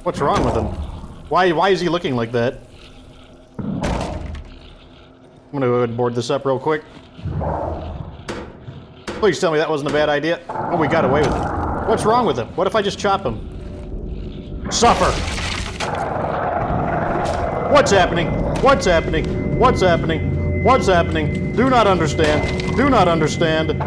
What's wrong with him? Why is he looking like that? I'm gonna go ahead and board this up real quick. Please tell me that wasn't a bad idea. Oh, we got away with it. What's wrong with him? What if I just chop him? Suffer! What's happening? What's happening? What's happening? What's happening? Do not understand. Do not understand.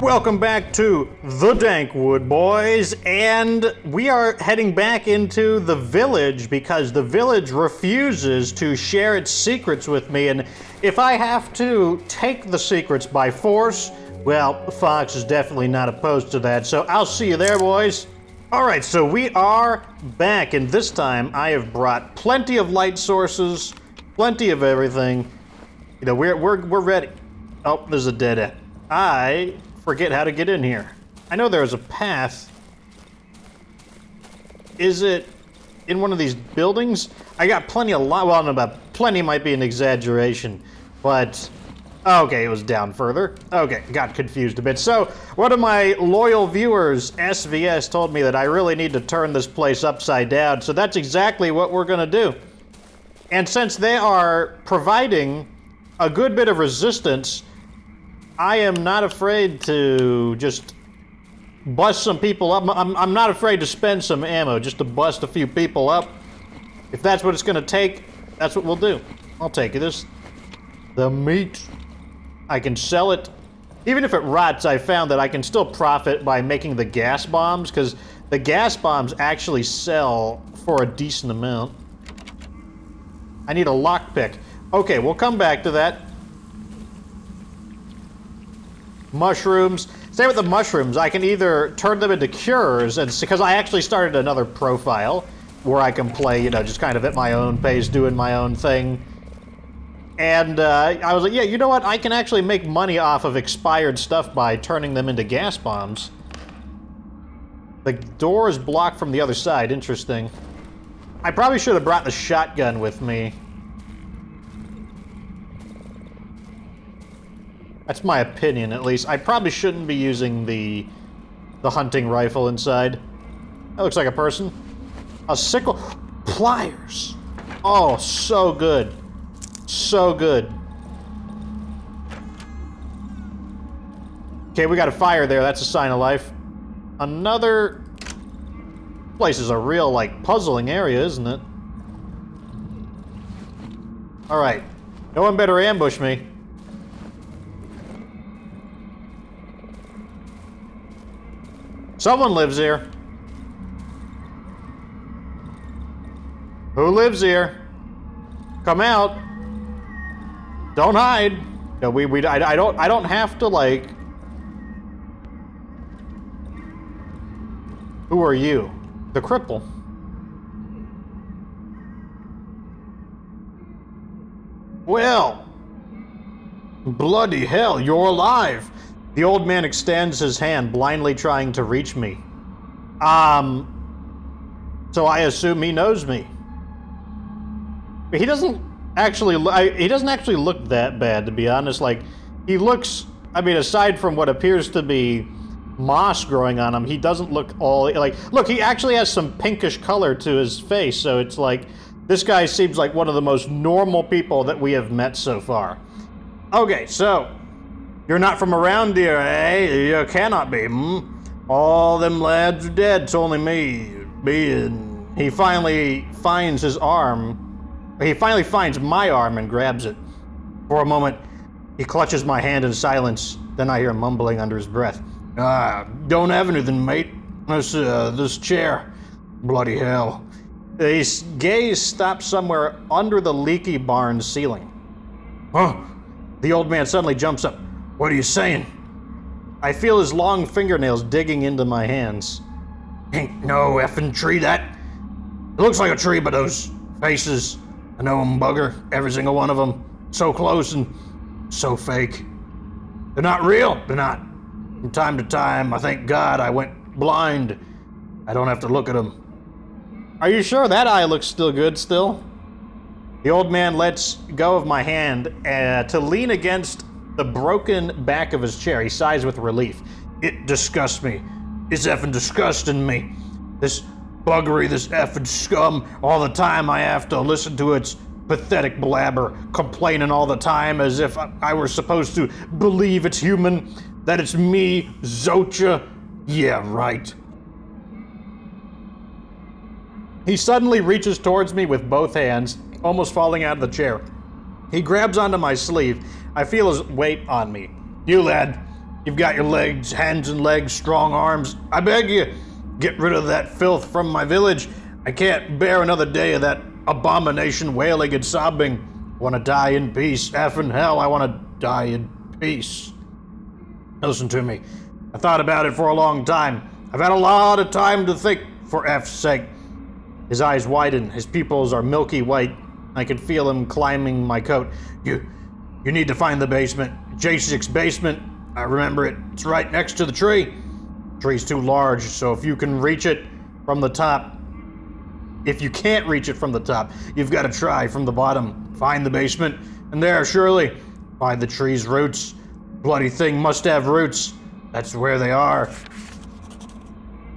Welcome back to the Darkwood, boys, and we are heading back into the village because the village refuses to share its secrets with me, and if I have to take the secrets by force, well, Fox is definitely not opposed to that, so I'll see you there, boys. Alright, so we are back, and this time I have brought plenty of light sources, plenty of everything. You know, we're ready. Oh, there's a dead end. I forget how to get in here. I know there's a path. Is it in one of these buildings? I got plenty of light. Well, I don't know about plenty might be an exaggeration, but okay, it was down further. Okay, got confused a bit. So, one of my loyal viewers, SVS, told me that I really need to turn this place upside down, so that's exactly what we're gonna do. And since they are providing a good bit of resistance, I am not afraid to just bust some people up. I'm not afraid to spend some ammo just to bust a few people up. If that's what it's gonna take, that's what we'll do. I'll take this. The meat. I can sell it. Even if it rots, I found that I can still profit by making the gas bombs, because the gas bombs actually sell for a decent amount. I need a lockpick. Okay, we'll come back to that. Mushrooms. Same with the mushrooms. I can either turn them into cures, and because I actually started another profile where I can play, you know, just kind of at my own pace, doing my own thing. And I was like, yeah, you know what? I can actually make money off of expired stuff by turning them into gas bombs. The door is blocked from the other side. Interesting. I probably should have brought the shotgun with me. That's my opinion, at least. I probably shouldn't be using the hunting rifle inside. That looks like a person. A sickle. Pliers. Oh, so good. So good. Okay, we got a fire there. That's a sign of life. Another place is a real, like, puzzling area, isn't it? Alright. No one better ambush me. Someone lives here. Who lives here? Come out. Don't hide. No, I don't have to, like. Who are you? The cripple. Well, bloody hell, you're alive. The old man extends his hand, blindly trying to reach me. So I assume he knows me. But he doesn't actually look that bad, to be honest. Like, he looks, I mean, aside from what appears to be moss growing on him, he doesn't look all, like, look, he actually has some pinkish color to his face, so it's like, this guy seems like one of the most normal people that we have met so far. Okay, so, you're not from around here, eh? You cannot be, hmm? All them lads are dead, it's only me. He finally finds his arm. He finally finds my arm and grabs it. For a moment, he clutches my hand in silence. Then I hear him mumbling under his breath. Don't have anything, mate. This chair. Bloody hell. His gaze stops somewhere under the leaky barn ceiling. Oh, the old man suddenly jumps up. What are you saying? I feel his long fingernails digging into my hands. Ain't no effing tree, that. It looks like a tree, but those faces, I know 'em, bugger, every single one of them. So close and so fake. They're not real, they're not. From time to time, I thank God I went blind. I don't have to look at them. Are you sure that eye looks still good still? The old man lets go of my hand to lean against the broken back of his chair. He sighs with relief. It disgusts me. It's effing disgusting me. This buggery, this effing scum. All the time I have to listen to its pathetic blabber, complaining all the time as if I were supposed to believe it's human, that it's me, Zocha. Yeah, right. He suddenly reaches towards me with both hands, almost falling out of the chair. He grabs onto my sleeve. I feel his weight on me. You, lad, you've got your legs, hands and legs, strong arms. I beg you, get rid of that filth from my village. I can't bear another day of that abomination wailing and sobbing. I want to die in peace. Effing hell, I want to die in peace. Listen to me. I thought about it for a long time. I've had a lot of time to think, for F's sake. His eyes widen. His pupils are milky white. I can feel him climbing my coat. You need to find the basement. J6 basement. I remember it. It's right next to the tree. The tree's too large, so if you can reach it from the top. If you can't reach it from the top, you've got to try from the bottom. Find the basement, and there, surely, find the tree's roots. Bloody thing must have roots. That's where they are.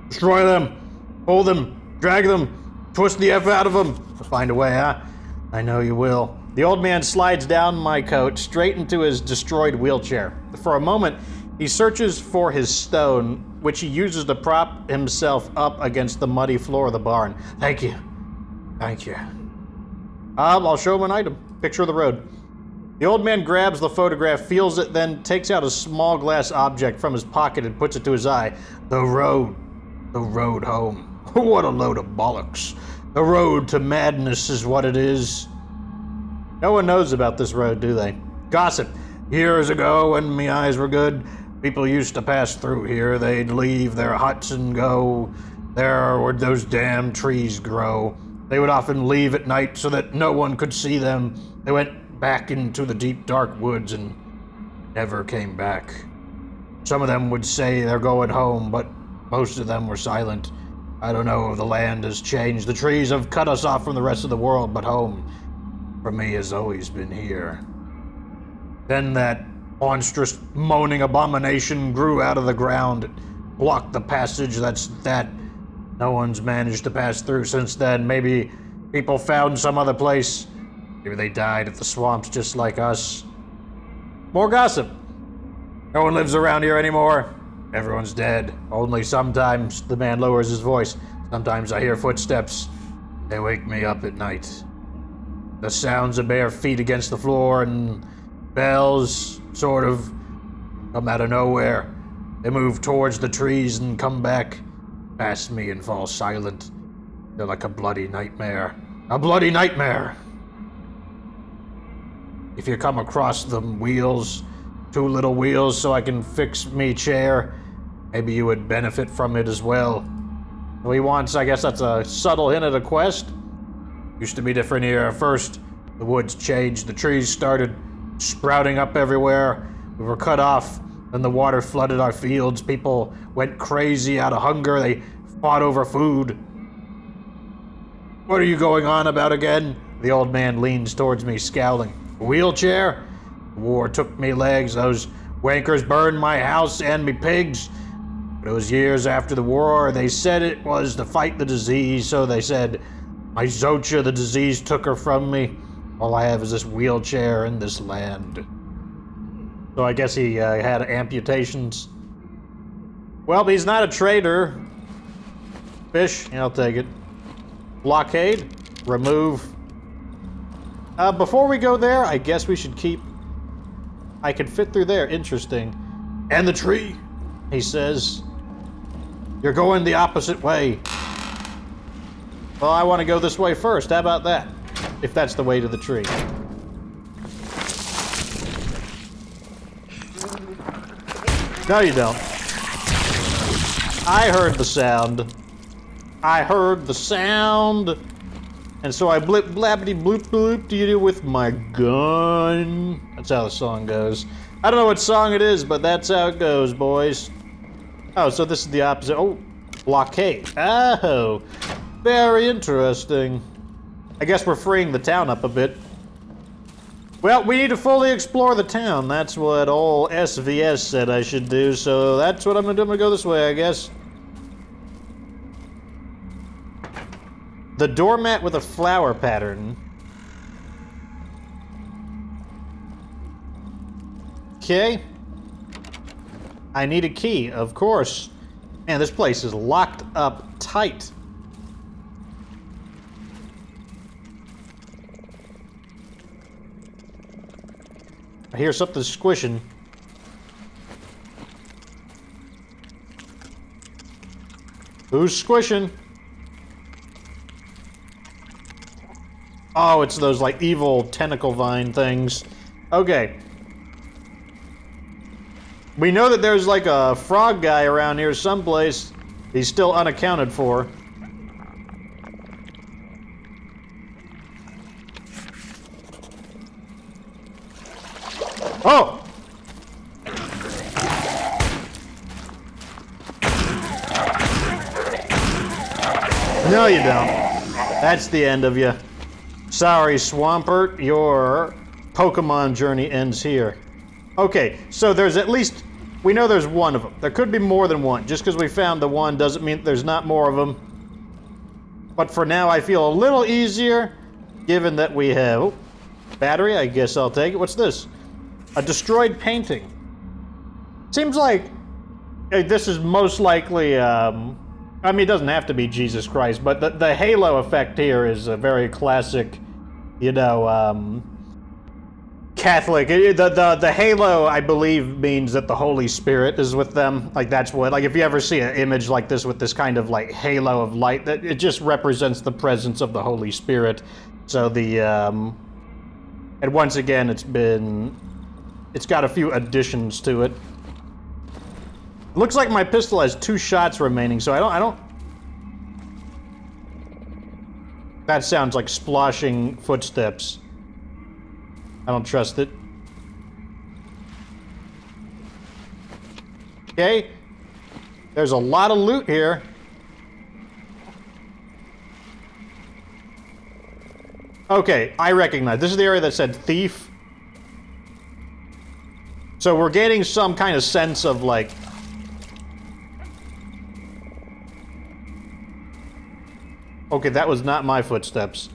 Destroy them. Pull them. Drag them. Twist the F out of them. Find a way, huh? I know you will. The old man slides down my coat, straight into his destroyed wheelchair. For a moment, he searches for his stone, which he uses to prop himself up against the muddy floor of the barn. Thank you. Thank you. I'll show him an item. Picture of the road. The old man grabs the photograph, feels it, then takes out a small glass object from his pocket and puts it to his eye. The road. The road home. What a load of bollocks. The road to madness is what it is. No one knows about this road, do they? Gossip. Years ago, when me eyes were good, people used to pass through here. They'd leave their huts and go. There where those damn trees grow. They would often leave at night so that no one could see them. They went back into the deep, dark woods and never came back. Some of them would say they're going home, but most of them were silent. I don't know if the land has changed. The trees have cut us off from the rest of the world, but home, for me, has always been here. Then that monstrous, moaning abomination grew out of the ground. It blocked the passage, that's that. No one's managed to pass through since then. Maybe people found some other place. Maybe they died at the swamps just like us. More gossip. No one lives around here anymore. Everyone's dead. Only sometimes, the man lowers his voice. Sometimes I hear footsteps. They wake me up at night. The sounds of bare feet against the floor and bells sort of come out of nowhere. They move towards the trees and come back past me and fall silent. They're like a bloody nightmare. A bloody nightmare! If you come across them wheels, 2 little wheels so I can fix me chair, maybe you would benefit from it as well. So he wants, I guess that's a subtle hint at a quest. Used to be different here. First, the woods changed. The trees started sprouting up everywhere. We were cut off. Then the water flooded our fields. People went crazy out of hunger. They fought over food. What are you going on about again? The old man leans towards me, scowling. A wheelchair? The war took me legs. Those wankers burned my house and me pigs. But it was years after the war. They said it was to fight the disease, so they said, my Zocha, the disease took her from me. All I have is this wheelchair and this land. So I guess he had amputations. Well, he's not a traitor. Fish, yeah, I'll take it. Blockade, remove. Before we go there, I guess we should keep... I can fit through there, interesting. And the tree, he says. You're going the opposite way. Well, I want to go this way first. How about that? If that's the way to the tree. No, you don't. I heard the sound. I heard the sound. And so I blip blappity bloop bloop to you with my gun. That's how the song goes. I don't know what song it is, but that's how it goes, boys. Oh, so this is the opposite. Oh, blockade. Oh, very interesting. I guess we're freeing the town up a bit. Well, we need to fully explore the town. That's what old SVS said I should do, so that's what I'm gonna do. I'm gonna go this way, I guess. The doormat with a flower pattern. Okay. I need a key, of course. Man, this place is locked up tight. I hear something squishing. Who's squishing? Oh, it's those, like, evil tentacle vine things. Okay. We know that there's, like, a frog guy around here someplace. He's still unaccounted for. Oh! No, you don't. That's the end of you. Sorry, Swampert, your Pokemon journey ends here. Okay, so there's at least... We know there's one of them. There could be more than one. Just because we found the one doesn't mean there's not more of them. But for now, I feel a little easier, given that we have... Oh, battery, I guess I'll take it. What's this? A destroyed painting. Seems like this is most likely... I mean, it doesn't have to be Jesus Christ, but the halo effect here is a very classic, you know, Catholic. The halo, I believe, means that the Holy Spirit is with them. Like, that's what, like, if you ever see an image like this with this kind of, like, halo of light, that it just represents the presence of the Holy Spirit. So the, and once again, it's got a few additions to it. Looks like my pistol has 2 shots remaining, so I don't... That sounds like splashing footsteps. I don't trust it. Okay. There's a lot of loot here. Okay, I recognize. This is the area that said thief. So we're getting some kind of sense of, like... Okay, that was not my footsteps.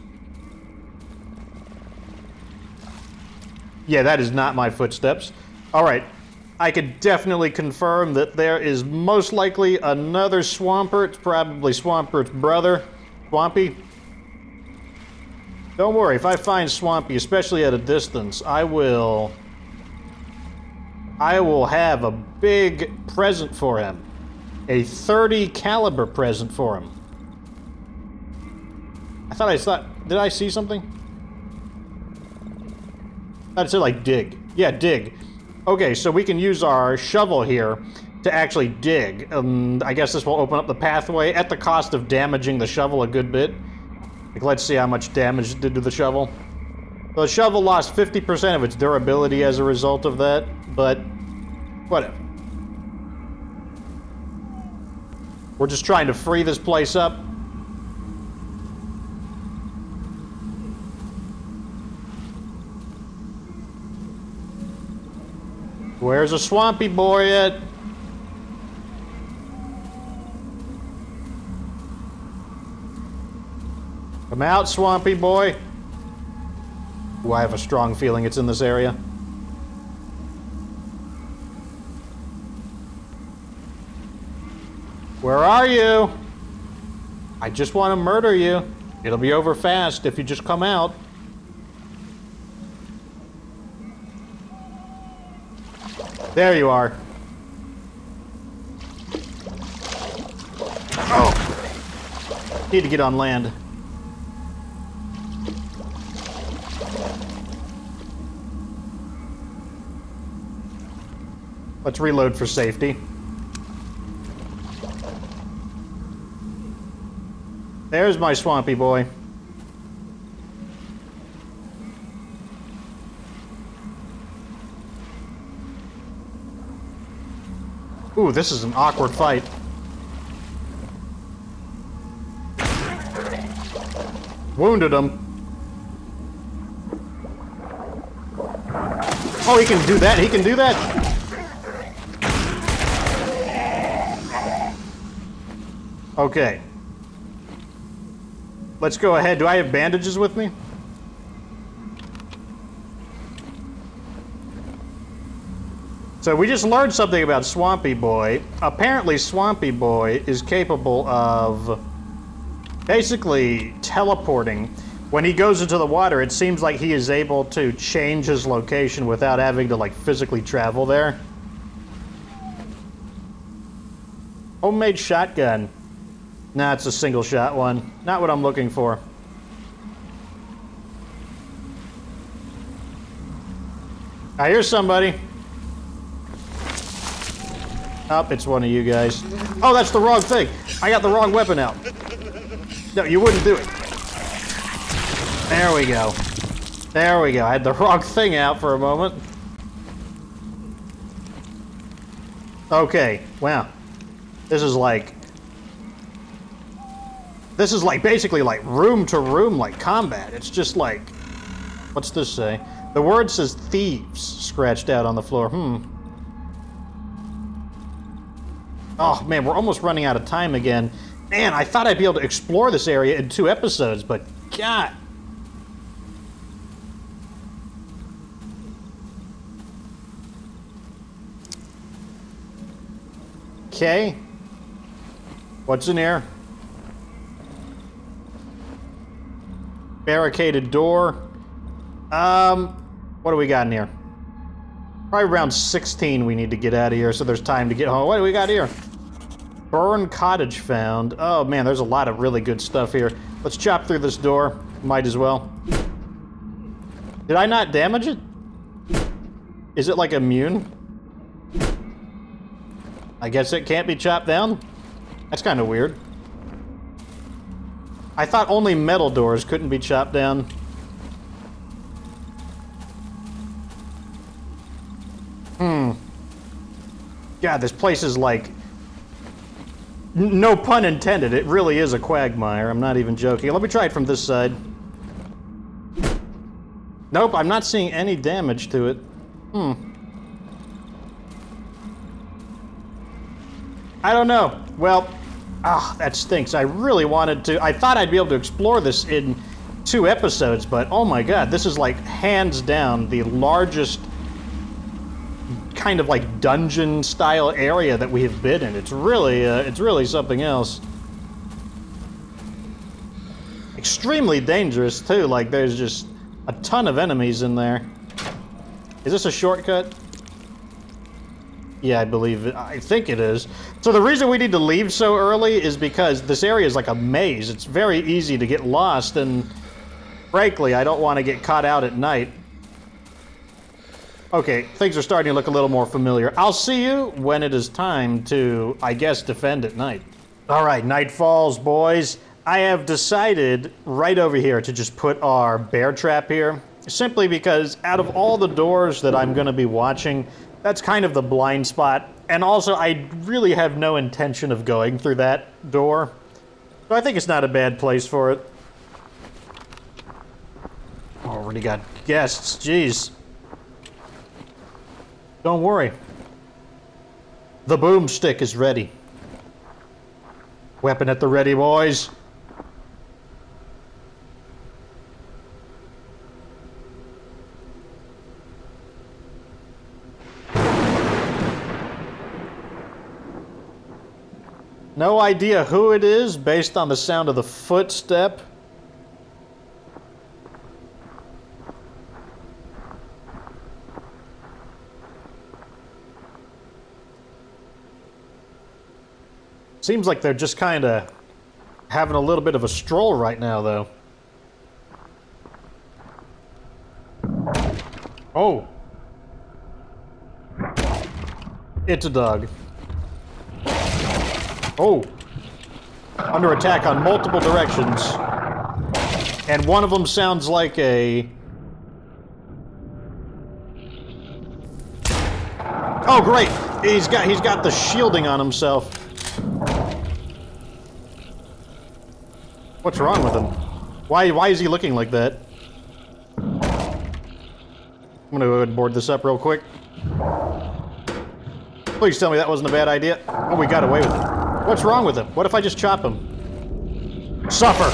Yeah, that is not my footsteps. Alright, I could definitely confirm that there is most likely another Swampert, probably Swampert's brother, Swampy. Don't worry, if I find Swampy, especially at a distance, I will have a big present for him. A .30 caliber present for him. I thought, did I see something? I'd say, like, dig. Yeah, dig. Okay, so we can use our shovel here to actually dig. I guess this will open up the pathway at the cost of damaging the shovel a good bit. Like, let's see how much damage it did to the shovel. Well, the shovel lost 50% of its durability as a result of that, but whatever. We're just trying to free this place up. Where's a Swampy boy at? Come out, Swampy boy. Ooh, I have a strong feeling it's in this area. Where are you? I just want to murder you. It'll be over fast if you just come out. There you are. Oh! Need to get on land. Let's reload for safety. There's my Swampy boy. Ooh, this is an awkward fight. Wounded him. Oh, he can do that. He can do that. Okay. let's go ahead. Do I have bandages with me? So we just learned something about Swampy Boy. Apparently Swampy Boy is capable of basically teleporting. When he goes into the water, it seems like he is able to change his location without having to, like, physically travel there. Homemade shotgun. Nah, it's a single shot one. Not what I'm looking for. I hear somebody. Oh, it's one of you guys. Oh, that's the wrong thing. I got the wrong weapon out. No, you wouldn't do it. There we go. There we go. I had the wrong thing out for a moment. Okay, wow. This is like basically like room to room like combat. It's just like, what's this say? The word says thieves scratched out on the floor. Oh man, we're almost running out of time again. Man, I thought I'd be able to explore this area in 2 episodes, but God. Okay. What's in here? Barricaded door. What do we got in here? Probably around 16 we need to get out of here, so there's time to get home. What do we got here? Burn cottage found. Oh man, there's a lot of really good stuff here. Let's chop through this door. Might as well. Did I not damage it? Is it like immune? I guess it can't be chopped down? That's kind of weird. I thought only metal doors couldn't be chopped down. God, this place is like... No pun intended, it really is a quagmire. I'm not even joking. Let me try it from this side. Nope, I'm not seeing any damage to it. I don't know. Well, that stinks. I really wanted to... I thought I'd be able to explore this in 2 episodes, but oh my god, this is like hands down the largest kind of like dungeon style area that we have been in. It's really something else. Extremely dangerous too. Like there's just a ton of enemies in there. Is this a shortcut? Yeah, I believe it. I think it is. So the reason we need to leave so early is because this area is like a maze. It's very easy to get lost, and frankly, I don't want to get caught out at night. Okay, things are starting to look a little more familiar. I'll see you when it is time to, I guess, defend at night. All right, night falls, boys. I have decided right over here to just put our bear trap here, simply because out of all the doors that I'm going to be watching, that's kind of the blind spot. And also, I really have no intention of going through that door. So I think it's not a bad place for it. Already got guests, jeez. Don't worry. The boomstick is ready. Weapon at the ready, boys. No idea who it is based on the sound of the footstep. Seems like they're just kind of having a little bit of a stroll right now, though. Oh. It's a dog. Oh. Under attack on multiple directions. And one of them sounds like a... Oh, great! He's got the shielding on himself. What's wrong with him? Why is he looking like that? I'm gonna go ahead and board this up real quick. Please tell me that wasn't a bad idea. Oh, we got away with it. What's wrong with him? What if I just chop him? Suffer!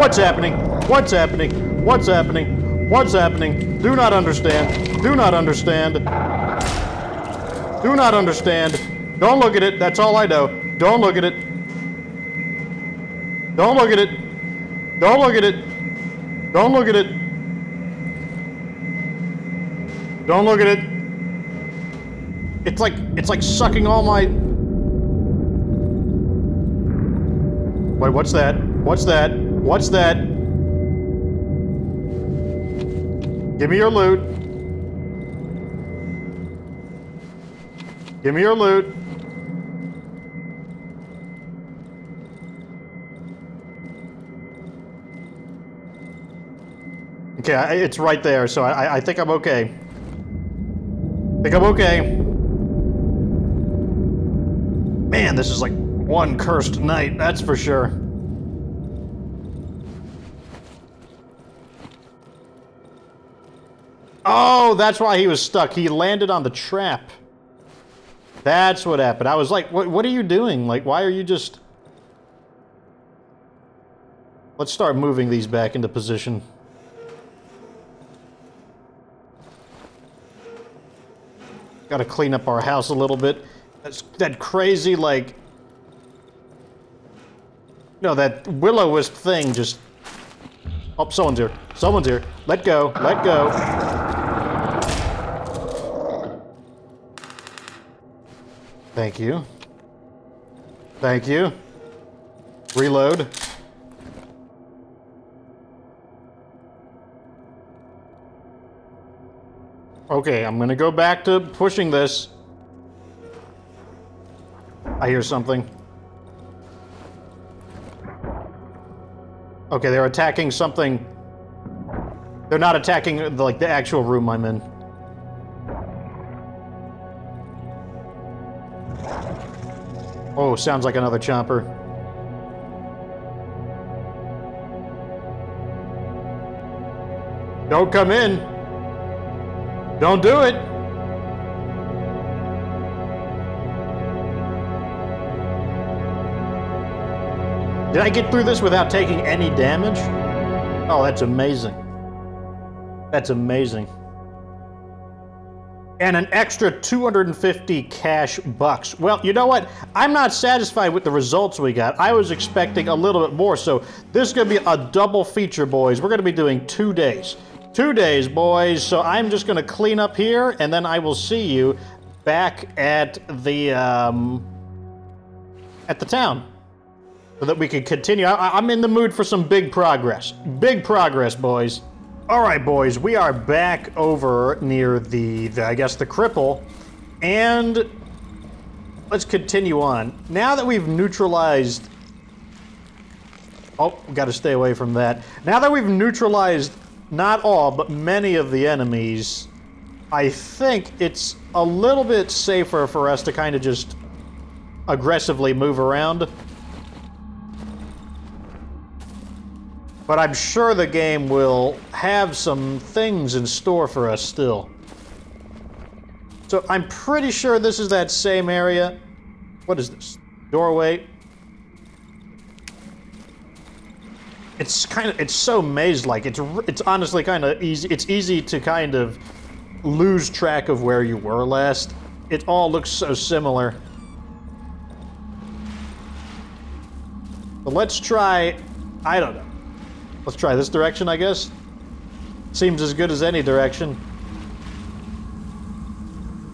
What's happening? What's happening? What's happening? What's happening? Do not understand. Do not understand. Do not understand. Don't look at it. That's all I know. Don't look at it. Don't look at it. Don't look at it. Don't look at it. Don't look at it. It's like sucking all my... Wait, what's that? What's that? What's that? Give me your loot. Give me your loot. Okay, it's right there, so I think I'm okay. I think I'm okay. Man, this is like one cursed night, that's for sure. Oh, that's why he was stuck. He landed on the trap. That's what happened. I was like, what are you doing? Like, why are you just... Let's start moving these back into position. Gotta clean up our house a little bit. That's that crazy, like... No, that will-o-wisp thing just... Oh, someone's here. Someone's here. Let go. Let go. Thank you. Thank you. Reload. Okay, I'm gonna go back to pushing this. I hear something. Okay, they're attacking something. They're not attacking, like, the actual room I'm in. Oh, sounds like another chomper. Don't come in. Don't do it. Did I get through this without taking any damage? Oh, that's amazing. That's amazing. And an extra 250 cash bucks. Well, you know what? I'm not satisfied with the results we got. I was expecting a little bit more, so this is going to be a double feature, boys. We're going to be doing 2 days. 2 days, boys. So I'm just going to clean up here, and then I will see you back at the town, so that we can continue. I'm in the mood for some big progress. Big progress, boys. All right, boys, we are back over near the I guess, the cripple, and let's continue on. Now that we've neutralized... Oh, we gotta stay away from that. Now that we've neutralized not all, but many of the enemies, I think it's a little bit safer for us to kind of just aggressively move around. But I'm sure the game will have some things in store for us still. So I'm pretty sure this is that same area. What is this? Doorway. It's so maze-like. It's honestly kind of easy. It's easy to kind of lose track of where you were last. It all looks so similar. But let's try, I don't know. Let's try this direction, I guess. Seems as good as any direction.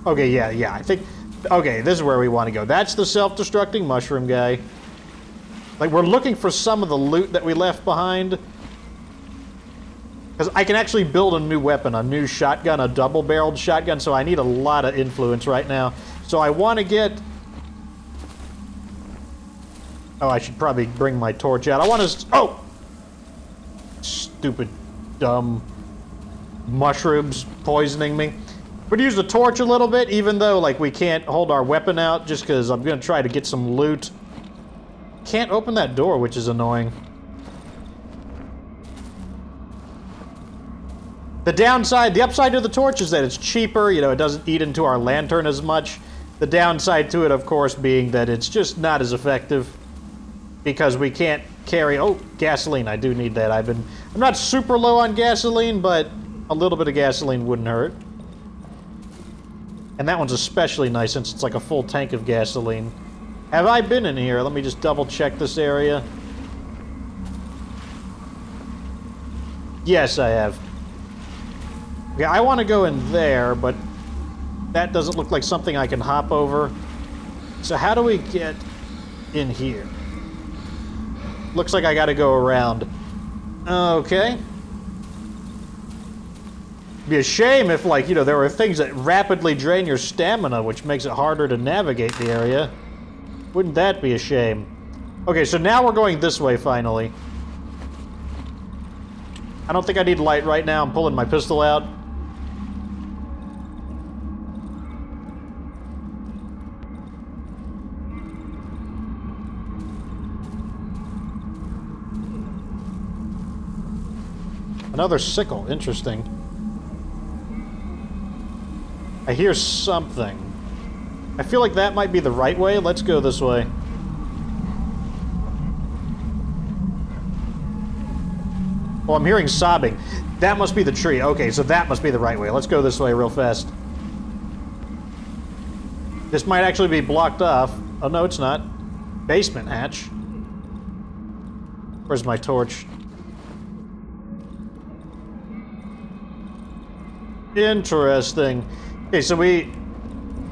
Okay, yeah, I think... Okay, this is where we want to go. That's the self-destructing mushroom guy. Like, we're looking for some of the loot that we left behind. Because I can actually build a new weapon, a new shotgun, a double-barreled shotgun, so I need a lot of influence right now. So I want to get... Oh, I should probably bring my torch out. I want to... Oh! Stupid, dumb mushrooms poisoning me. We'd use the torch a little bit, even though, like, we can't hold our weapon out, just because I'm going to try to get some loot. Can't open that door, which is annoying. The upside to the torch is that it's cheaper, you know, it doesn't eat into our lantern as much. The downside to it, of course, being that it's just not as effective, because we can't carry... Oh, gasoline. I do need that. I'm not super low on gasoline, but a little bit of gasoline wouldn't hurt. And that one's especially nice since it's like a full tank of gasoline. Have I been in here? Let me just double check this area. Yes, I have. Yeah, I want to go in there, but that doesn't look like something I can hop over. So how do we get in here? Looks like I gotta go around. Okay. It'd be a shame if, like, you know, there were things that rapidly drain your stamina, which makes it harder to navigate the area. Wouldn't that be a shame? Okay, so now we're going this way, finally. I don't think I need light right now. I'm pulling my pistol out. Another sickle. Interesting. I hear something. I feel like that might be the right way. Let's go this way. Oh, I'm hearing sobbing. That must be the tree. Okay, so that must be the right way. Let's go this way real fast. This might actually be blocked off. Oh, no, it's not. Basement hatch. Where's my torch? Interesting. Okay, so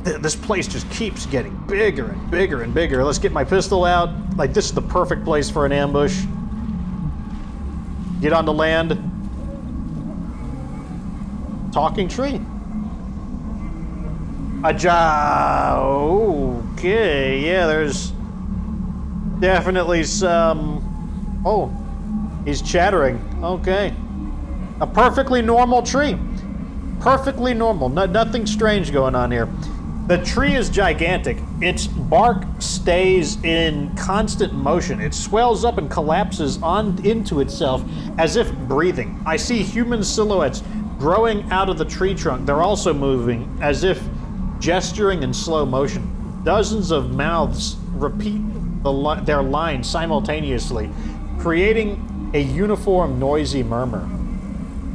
this place just keeps getting bigger and bigger and bigger. Let's get my pistol out. Like, this is the perfect place for an ambush. Get onto land. Talking tree. Okay, yeah, there's definitely some... Oh, he's chattering. Okay. A perfectly normal tree. Perfectly normal. Nothing strange going on here. The tree is gigantic. Its bark stays in constant motion. It swells up and collapses into itself as if breathing. I see human silhouettes growing out of the tree trunk. They're also moving as if gesturing in slow motion. Dozens of mouths repeat their lines simultaneously, creating a uniform noisy murmur.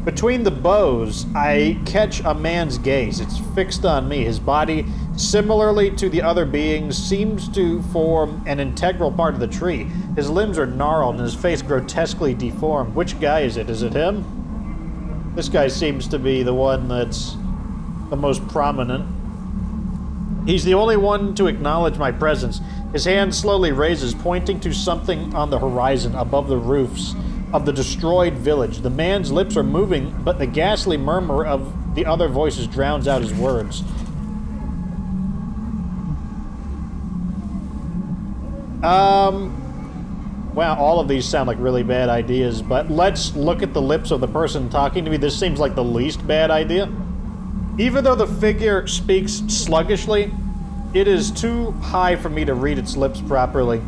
Between the boughs, I catch a man's gaze. It's fixed on me. His body, similarly to the other beings, seems to form an integral part of the tree. His limbs are gnarled and his face grotesquely deformed. Which guy is it? Is it him? This guy seems to be the one that's the most prominent. He's the only one to acknowledge my presence. His hand slowly raises, pointing to something on the horizon above the roofs of the destroyed village. The man's lips are moving, but the ghastly murmur of the other voices drowns out his words. Wow, all of these sound like really bad ideas, but let's look at the lips of the person talking to me. This seems like the least bad idea. Even though the figure speaks sluggishly, it is too high for me to read its lips properly.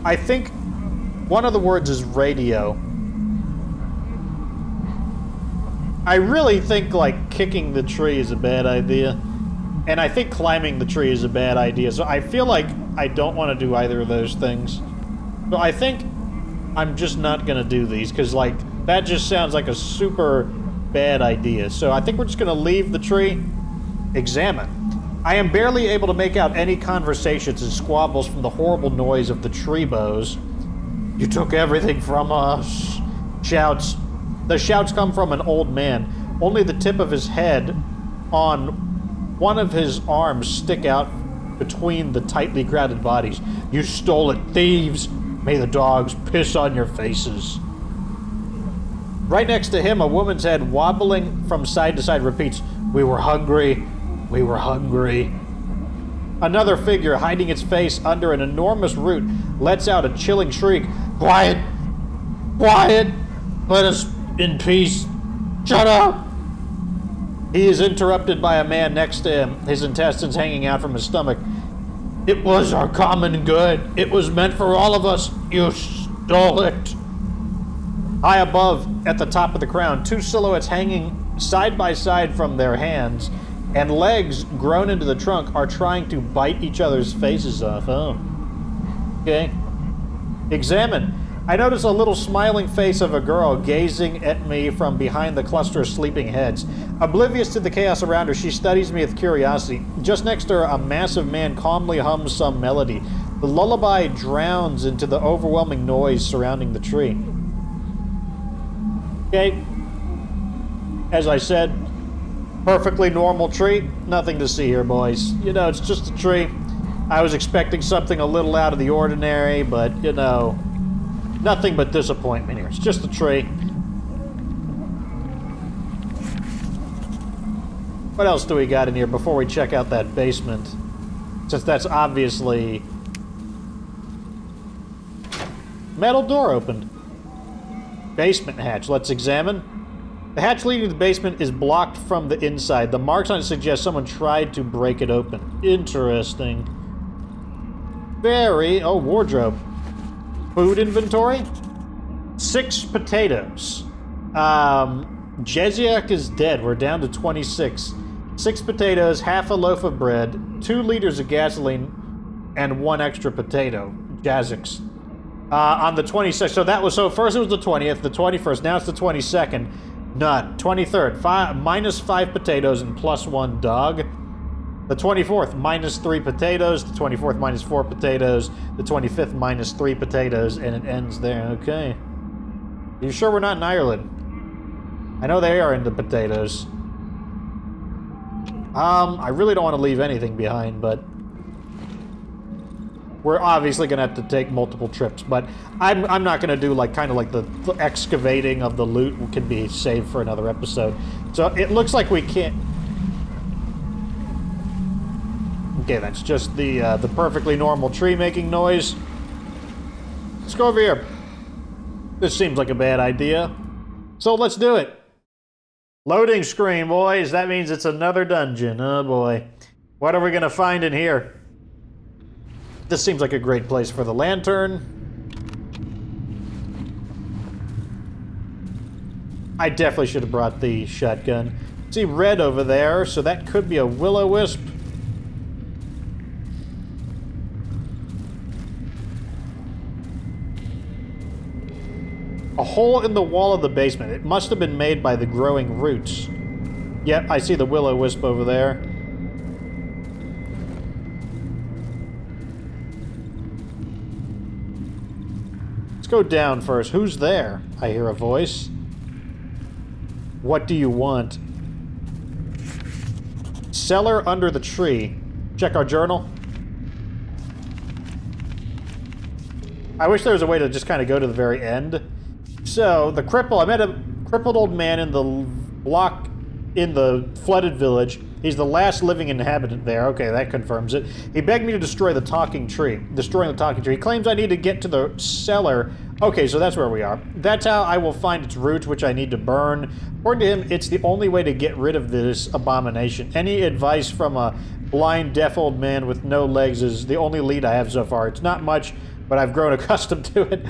I think one of the words is radio. I really think, like, kicking the tree is a bad idea. And I think climbing the tree is a bad idea. So I feel like I don't want to do either of those things. So I think I'm just not going to do these, because, like, that just sounds like a super bad idea. So I think we're just going to leave the tree. Examine. I am barely able to make out any conversations and squabbles from the horrible noise of the tree boughs. You took everything from us. Shouts. The shouts come from an old man. Only the tip of his head on one of his arms stick out between the tightly crowded bodies. You stole it, thieves! May the dogs piss on your faces. Right next to him, a woman's head wobbling from side to side repeats, "We were hungry. We were hungry." Another figure, hiding its face under an enormous root, lets out a chilling shriek. "Quiet! Quiet! Let us in peace! Shut up!" He is interrupted by a man next to him, his intestines hanging out from his stomach. "It was our common good. It was meant for all of us. You stole it." High above, at the top of the crown, two silhouettes hanging side by side from their hands and legs grown into the trunk are trying to bite each other's faces off. Oh. Okay. Examine. I notice a little smiling face of a girl gazing at me from behind the cluster of sleeping heads. Oblivious to the chaos around her, she studies me with curiosity. Just next to her, a massive man calmly hums some melody. The lullaby drowns into the overwhelming noise surrounding the tree. Okay. As I said, perfectly normal tree. Nothing to see here, boys. You know, it's just a tree. I was expecting something a little out of the ordinary, but, you know, nothing but disappointment here. It's just a tree. What else do we got in here before we check out that basement? Since that's obviously... Metal door opened. Basement hatch. Let's examine. The hatch leading to the basement is blocked from the inside. The marks on it suggest someone tried to break it open. Interesting. Very... Oh, wardrobe. Food inventory? 6 potatoes. Jeziak is dead. We're down to 26. 6 potatoes, half a loaf of bread, 2 liters of gasoline, and 1 extra potato. Jazix. On the 26th. So first it was the 20th, the 21st, now it's the 22nd. None. 23rd, minus 5 potatoes and plus 1 dog. The 24th, minus 3 potatoes. The 24th, minus 4 potatoes. The 25th, minus 3 potatoes. And it ends there. Okay. Are you sure we're not in Ireland? I know they are into potatoes. I really don't want to leave anything behind, but... We're obviously going to have to take multiple trips, but I'm not going to do, like, kind of like the excavating of the loot can be saved for another episode. So it looks like we can't... Okay, that's just the perfectly normal tree making noise. Let's go over here. This seems like a bad idea. So let's do it. Loading screen, boys. That means it's another dungeon. Oh, boy. What are we going to find in here? This seems like a great place for the lantern. I definitely should have brought the shotgun. See red over there, so that could be a will-o-wisp. A hole in the wall of the basement. It must have been made by the growing roots. Yep, I see the will-o-wisp over there. Let's go down first. Who's there? I hear a voice. What do you want? Cellar under the tree. Check our journal. I wish there was a way to just kind of go to the very end. So, the cripple, I met a crippled old man in the block in the flooded village. He's the last living inhabitant there. Okay, that confirms it. He begged me to destroy the talking tree. Destroying the talking tree. He claims I need to get to the cellar. Okay, so that's where we are. That's how I will find its roots, which I need to burn. According to him, it's the only way to get rid of this abomination. Any advice from a blind, deaf old man with no legs is the only lead I have so far. It's not much, but I've grown accustomed to it.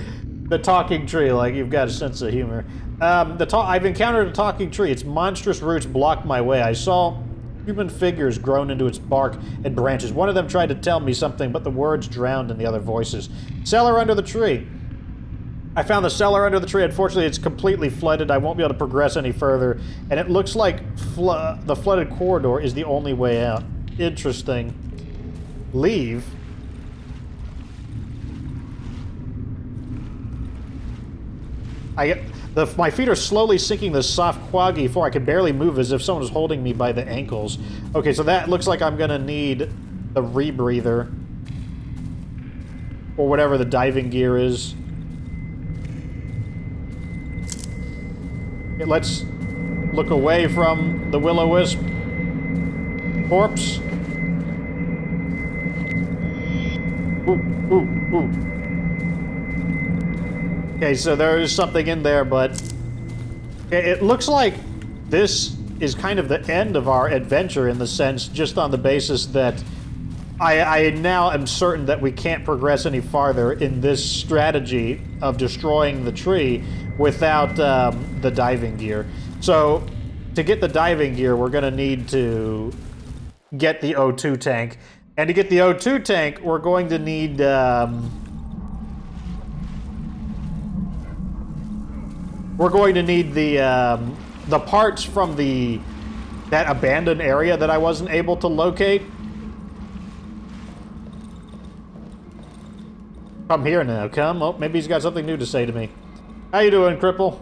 The talking tree, like, you've got a sense of humor. I've encountered a talking tree. Its monstrous roots blocked my way. I saw human figures grown into its bark and branches. One of them tried to tell me something, but the words drowned in the other voices. Cellar under the tree. I found the cellar under the tree. Unfortunately, it's completely flooded. I won't be able to progress any further. And it looks like the flooded corridor is the only way out. Interesting. Leave? My feet are slowly sinking the soft quaggy floor. I can barely move as if someone was holding me by the ankles. Okay, so that looks like I'm gonna need the rebreather. Or whatever the diving gear is. Okay, let's look away from the will-o-wisp corpse. Ooh, ooh, ooh. Okay, so there is something in there, but it looks like this is kind of the end of our adventure in the sense, just on the basis that I now am certain that we can't progress any farther in this strategy of destroying the tree without the diving gear. So, to get the diving gear, we're going to need to get the O2 tank. And to get the O2 tank, we're going to need... we're going to need the parts from that abandoned area that I wasn't able to locate. Come here now, come. Oh, maybe he's got something new to say to me. How you doing, cripple?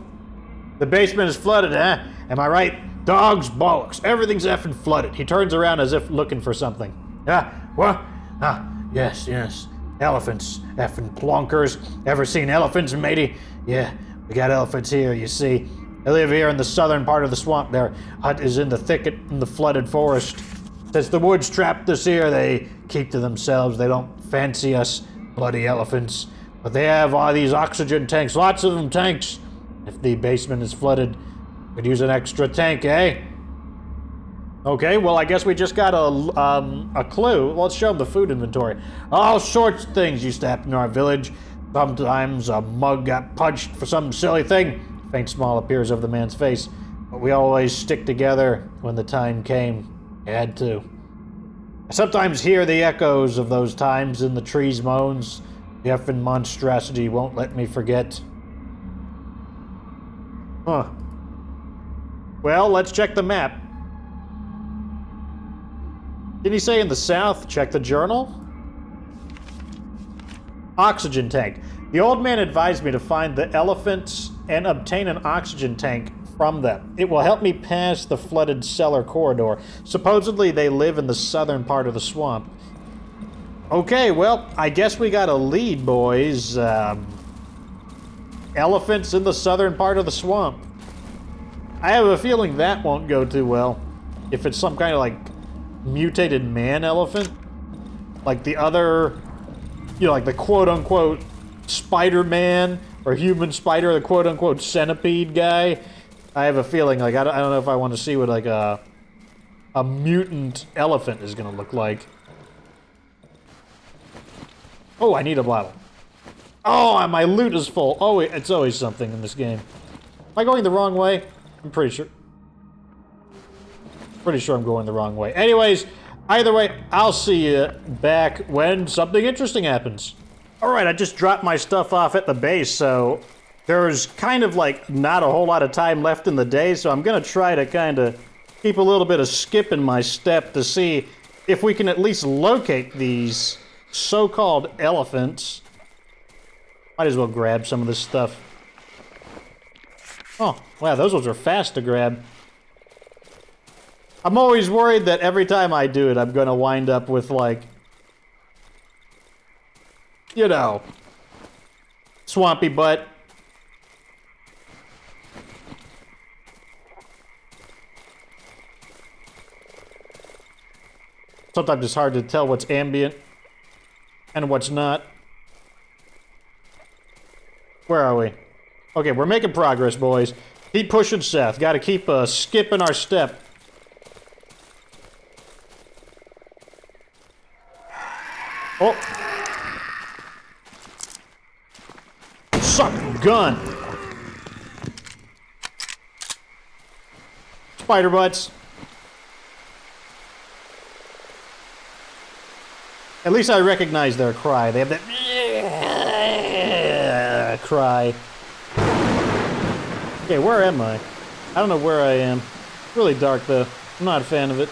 The basement is flooded, huh? Am I right? Dogs, bollocks. Everything's effing flooded. He turns around as if looking for something. What? Yes. Elephants. Effing plonkers. Ever seen elephants, matey? Yeah, we got elephants here, you see. They live here in the southern part of the swamp. Their hut is in the thicket in the flooded forest. Since the woods trapped us here, they keep to themselves. They don't fancy us bloody elephants. But they have all these oxygen tanks. Lots of them tanks. If the basement is flooded, we'd use an extra tank, eh? Okay, well, I guess we just got a clue. Let's show them the food inventory. All sorts of things used to happen in our village. Sometimes a mug got punched for some silly thing. Faint smile appears over the man's face. But we always stick together when the time came. We had to. I sometimes hear the echoes of those times in the trees' moans. The effing monstrosity won't let me forget. Huh. Well, let's check the map. Did he say in the south? Check the journal. Oxygen tank. The old man advised me to find the elephants and obtain an oxygen tank from them. It will help me pass the flooded cellar corridor. Supposedly they live in the southern part of the swamp. Okay, well, I guess we got a lead, boys. Elephants in the southern part of the swamp. I have a feeling that won't go too well. If it's some kind of, like, mutated man elephant. Like the other, you know, like the quote-unquote Spider-Man or human spider, the quote-unquote centipede guy. I have a feeling, like, I don't know if I want to see what, like, a mutant elephant is going to look like. Oh, I need a bottle. Oh, my loot is full. Oh, it's always something in this game. Am I going the wrong way? I'm pretty sure. Pretty sure I'm going the wrong way. Anyways, either way, I'll see you back when something interesting happens. Alright, I just dropped my stuff off at the base, so there's kind of like not a whole lot of time left in the day, so I'm gonna try to kind of keep a little bit of skip in my step to see if we can at least locate these so-called elephants. Might as well grab some of this stuff. Oh, wow, those ones are fast to grab. I'm always worried that every time I do it, I'm going to wind up with, like, you know, swampy butt. Sometimes it's hard to tell what's ambient and what's not. Where are we? Okay, we're making progress, boys. Keep pushing south. Got to keep skipping our step. Oh. Suck gun. Spider butts. At least I recognize their cry. They have that cry. Okay, where am I? I don't know where I am. It's really dark though. I'm not a fan of it.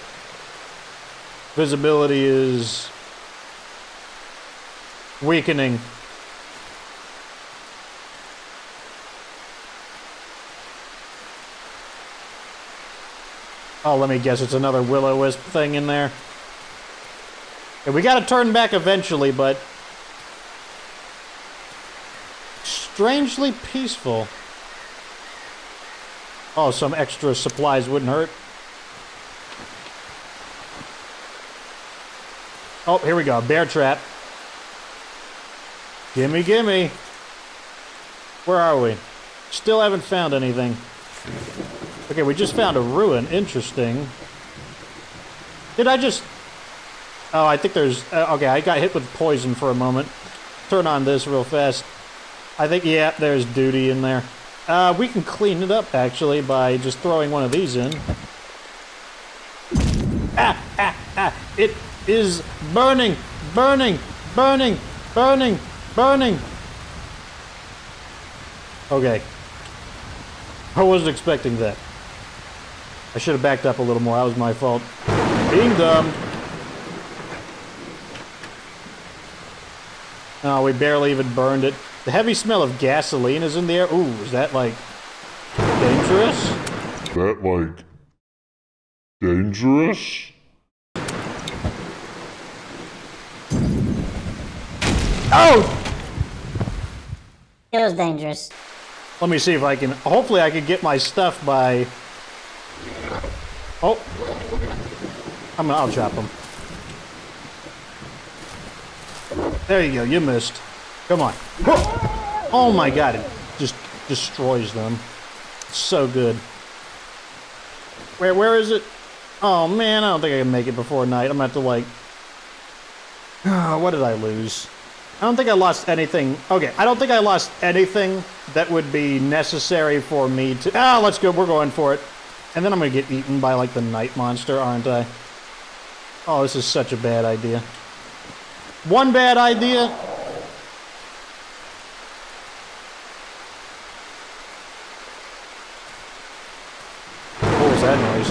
Visibility is weakening. Oh, let me guess, it's another will-o-wisp thing in there. Okay, we gotta turn back eventually, but strangely peaceful. Oh, some extra supplies wouldn't hurt. Oh, here we go, bear trap. Gimme, gimme. Where are we? Still haven't found anything. Okay, we just found a ruin. Interesting. Did I just... Oh, I think there's... okay, I got hit with poison for a moment. Turn on this real fast. I think, yeah, there's duty in there. We can clean it up, actually, by just throwing one of these in. It is burning! Burning! Burning! Burning! Burning! Okay. I wasn't expecting that. I should have backed up a little more. That was my fault. Being dumb. Oh, we barely even burned it. The heavy smell of gasoline is in the air. Ooh, is that, like, dangerous? Dangerous? Oh! It was dangerous. Let me see if I can... Hopefully I can get my stuff by... Oh! I'll chop him. There you go, you missed. Come on. Oh my god, it just destroys them. It's so good. Where is it? Oh man, I don't think I can make it before night. I'm gonna have to like... what did I lose? I don't think I lost anything. Okay, I don't think I lost anything that would be necessary for me to... Ah, let's go, we're going for it. And then I'm gonna get eaten by like the night monster, aren't I? Oh, this is such a bad idea. One bad idea? What was that noise?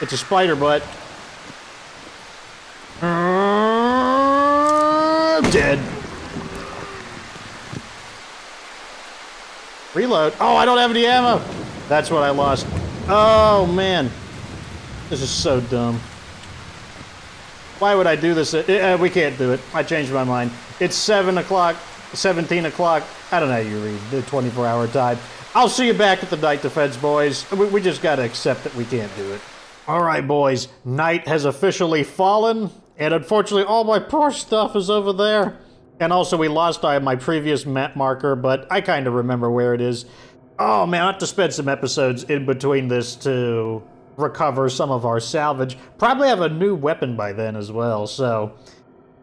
It's a spider butt. Dead. Reload. Oh, I don't have any ammo. That's what I lost. Oh, man. This is so dumb. Why would I do this? We can't do it. I changed my mind. It's 7 o'clock, 17 o'clock. I don't know how you read the 24-hour time. I'll see you back at the night defense, boys. We just got to accept that we can't do it. All right, boys. Night has officially fallen. And unfortunately, all my poor stuff is over there. And also, we lost my previous map marker, but I kind of remember where it is. Oh, man, I have to spend some episodes in between this to recover some of our salvage. Probably have a new weapon by then as well, so...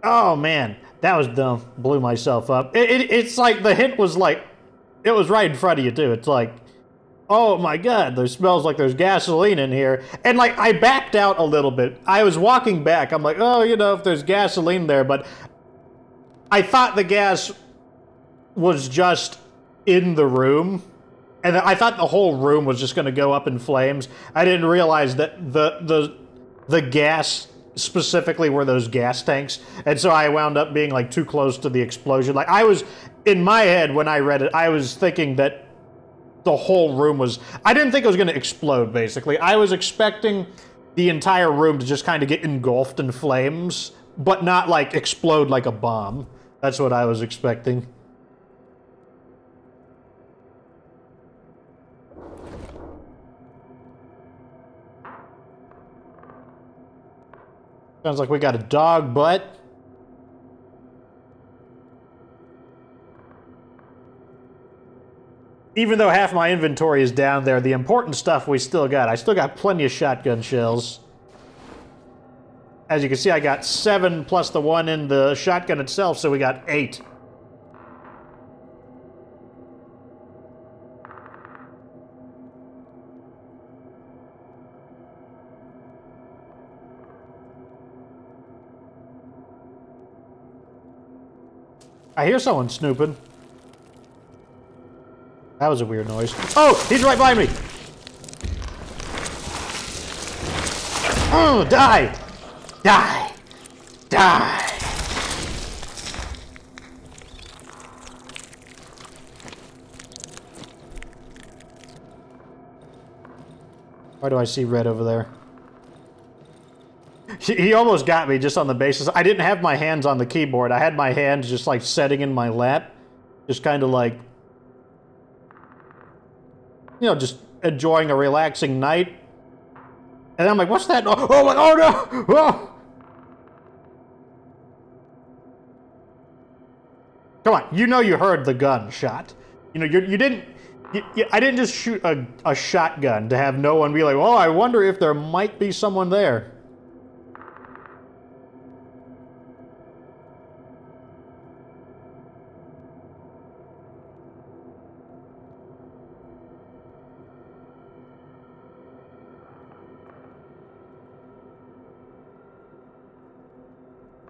Oh, man, that was dumb. Blew myself up. It's like, the hint was like... It was right in front of you, too. It's like... Oh, my God, there smells like there's gasoline in here. And, like, I backed out a little bit. I was walking back. I'm like, oh, you know, if there's gasoline there, but... I thought the gas was just in the room, and I thought the whole room was just going to go up in flames. I didn't realize that the gas specifically were those gas tanks, and so I wound up being like too close to the explosion. Like I was, in my head when I read it, I was thinking that the whole room was... I didn't think it was going to explode, basically. I was expecting the entire room to just kind of get engulfed in flames, but not like explode like a bomb. That's what I was expecting. Sounds like we got a dog butt. Even though half my inventory is down there, the important stuff we still got. I still got plenty of shotgun shells. As you can see, I got 7 plus the 1 in the shotgun itself, so we got 8. I hear someone snooping. That was a weird noise. Oh, he's right by me! Oh, die! Die! Die! Why do I see red over there? He almost got me just on the basis. I didn't have my hands on the keyboard. I had my hands just like setting in my lap. Just kind of like... You know, just enjoying a relaxing night. And I'm like, what's that? Oh, oh no! Oh! Come on, you know you heard the gun shot. You know, you didn't... I didn't just shoot a shotgun to have no one be like, oh, I wonder if there might be someone there.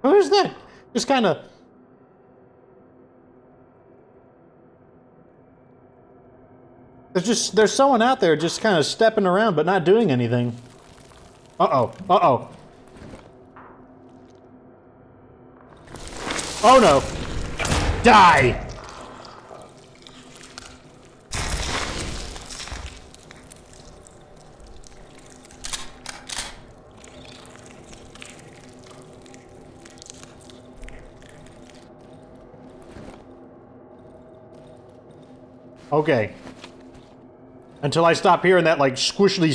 Who is that? Just kind of... There's someone out there just kind of stepping around but not doing anything. Uh-oh. Uh-oh. Oh no. Die! Okay. Until I stop hearing that, like, squishly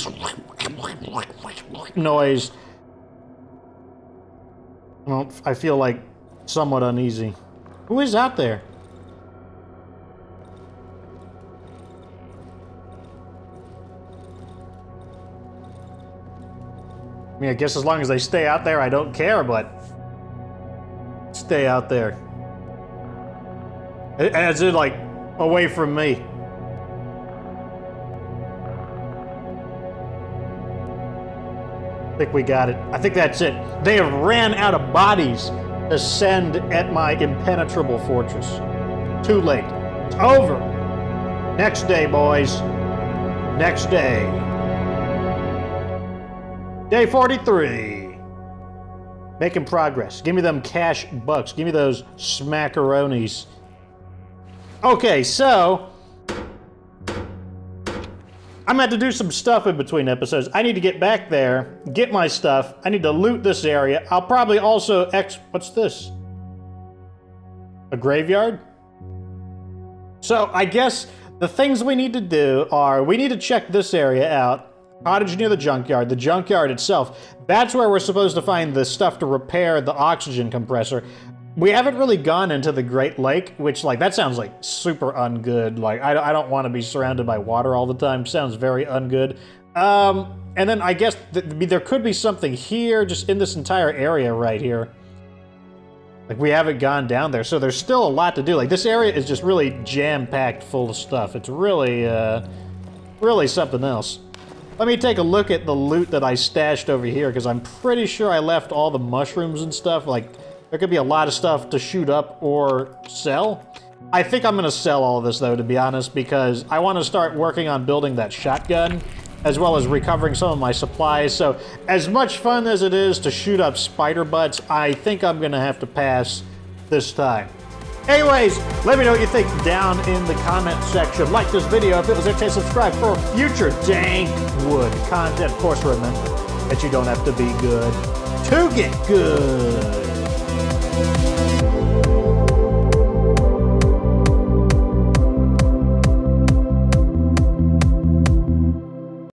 noise. Well, I feel, like, somewhat uneasy. Who is out there? I mean, I guess as long as they stay out there, I don't care, but... Stay out there. As in, like, away from me. I think we got it. I think that's it. They have ran out of bodies to send at my impenetrable fortress. Too late. It's over. Next day, boys. Next day. Day 43. Making progress. Give me them cash bucks. Give me those smackaronis. Okay, so... I'm going to have to do some stuff in between episodes. I need to get back there, get my stuff. I need to loot this area. I'll probably also what's this? A graveyard? So I guess the things we need to do are, we need to check this area out. Cottage near the junkyard itself. That's where we're supposed to find the stuff to repair the oxygen compressor. We haven't really gone into the Great Lake, which, like, that sounds, like, super ungood. Like, I don't want to be surrounded by water all the time. Sounds very ungood. And then I guess there could be something here, just in this entire area right here. Like, we haven't gone down there, so there's still a lot to do. Like, this area is just really jam-packed full of stuff. It's really, really something else. Let me take a look at the loot that I stashed over here, because I'm pretty sure I left all the mushrooms and stuff, like... There could be a lot of stuff to shoot up or sell. I think I'm going to sell all of this, though, to be honest, because I want to start working on building that shotgun, as well as recovering some of my supplies. So, as much fun as it is to shoot up spider butts, I think I'm going to have to pass this time. Anyways, let me know what you think down in the comment section. Like this video if it was okay, subscribe for future Darkwood content. Of course, remember that you don't have to be good to get good.